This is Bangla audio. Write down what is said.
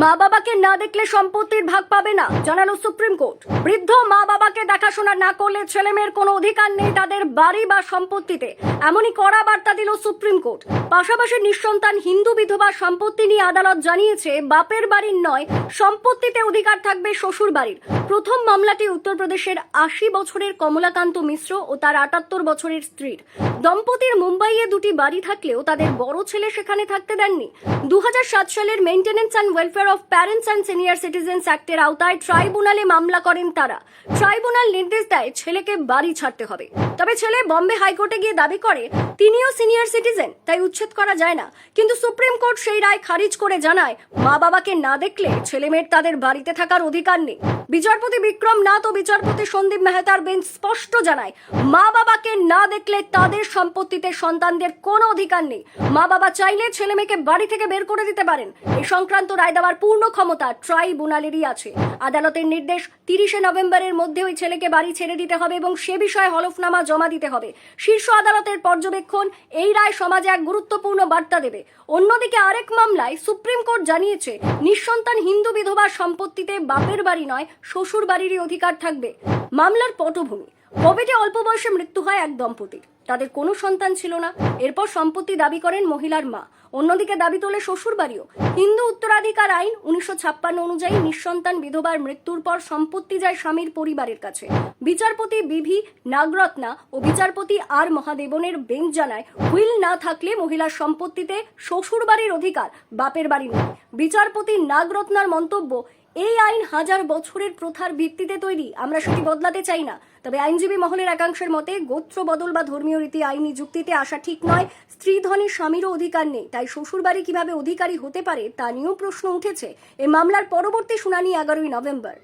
মা বাবাকে না দেখলে সম্পত্তির ভাগ পাবে না, জানালো সুপ্রিম কোর্ট। বৃদ্ধ মা বাবাকে দেখাশোনা না করলে ছেলেমেয়ের কোনো অধিকার নেই তাদের বাড়ি বা সম্পত্তিতে, এমনই কড়া বার্তা দিল সুপ্রিম কোর্ট। পাশাপাশি নিঃসন্তান হিন্দু বিধবা সম্পত্তি নিয়ে আদালত জানিয়েছে বাপের বাড়ির নয়, সম্পত্তিতে অধিকার থাকবে শ্বশুর বাড়ির। প্রথম মামলাটি উত্তরপ্রদেশের ৮০ বছরের কমলাকান্ত মিশ্র ও তার ৭৮ বছরের স্ত্রীর। দম্পতির মুম্বাইয়ে দুটি বাড়ি থাকলেও তাদের বড় ছেলে সেখানে থাকতে দেননি। ২০০৭ সালের maintenance and welfare of parents and senior citizens অ্যাক্টের আওতায় ট্রাইব্যুনালে মামলা করেন তারা। ট্রাইব্যুনাল নির্দেশ দেয় ছেলেকে বাড়ি ছাড়তে হবে। তবে ছেলে বম্বে হাইকোর্টে গিয়ে দাবি করে তিনিও সিনিয়র সিটিজেন, তাই উচ্ছেদ করা যায় না। কিন্তু সুপ্রিম কোর্ট সেই রায় খারিজ করে জানায় মা বাবাকে না দেখলে ছেলেমেয়ের তাদের বাড়িতে থাকার অধিকার নেই। বিচারপতি বিক্রম নাথ ও বিচারপতি সন্দীপ মেহতার বেঞ্চ স্পষ্ট জানায় মা বাবাকে না দেখলে তাদের সম্পত্তিতে সন্তানদের কোনো অধিকার নেই। মা বাবা চাইলে ছেলে মেয়েকে বাড়ি থেকে বের করে দিতে পারেন। এই সংক্রান্ত রায় দেওয়ার পূর্ণ ক্ষমতা ট্রাইব্যুনালেরই আছে। আদালতের নির্দেশ ৩০শে নভেম্বরের মধ্যে ওই ছেলেকে বাড়ি ছেড়ে দিতে হবে এবং সে বিষয়ে হলফনামা জমা দিতে হবে। শীর্ষ আদালতের পর্যবেক্ষণ এই রায় সমাজে এক গুরুত্বপূর্ণ বার্তা দেবে। অন্যদিকে আরেক মামলায় সুপ্রিম কোর্ট জানিয়েছে নিঃসন্তান হিন্দু বিধবার সম্পত্তিতে বাপের বাড়ি নয়, শ্বশুর বাড়িরই অধিকার থাকবে। মামলার পটভূমি: কোভিডে অল্প বয়সে মৃত্যু হয় এক দম্পতির। তাদের কোনো সন্তান ছিল না। এরপর সম্পত্তি দাবি করেন মহিলার মা। অন্যদিকে দাবি তোলে শ্বশুর বাড়িও। হিন্দু উত্তরাধিকার আইন ১৯৫৬ অনুযায়ী নিঃসন্তান বিধবার মৃত্যুর পর সম্পত্তি যায় স্বামীর পরিবারের কাছে। বিচারপতি বিভি নাগরত্না ও বিচারপতি আর মহাদেবনের বেঞ্চ জানায় হুইল না থাকলে মহিলার সম্পত্তিতে শ্বশুর বাড়ির অধিকার, বাপের বাড়ি নয়। বিচারপতি নাগরত্নার মন্তব্য, এই আইন হাজার বছরের প্রথার ভিত্তিতে তৈরি, আমরা সেটি বদলাতে চাই না। তবে আইনজীবী মহলের একাংশের মতে গোত্র বদল বা ধর্মীয় রীতি আইনি যুক্তিতে আসা ঠিক নয়। স্ত্রী ধনী স্বামীরও অধিকার নেই, তাই শ্বশুরবাড়ি কিভাবে অধিকারী হতে পারে তা নিয়েও প্রশ্ন উঠেছে। এই মামলার পরবর্তী শুনানি ১১ই নভেম্বর।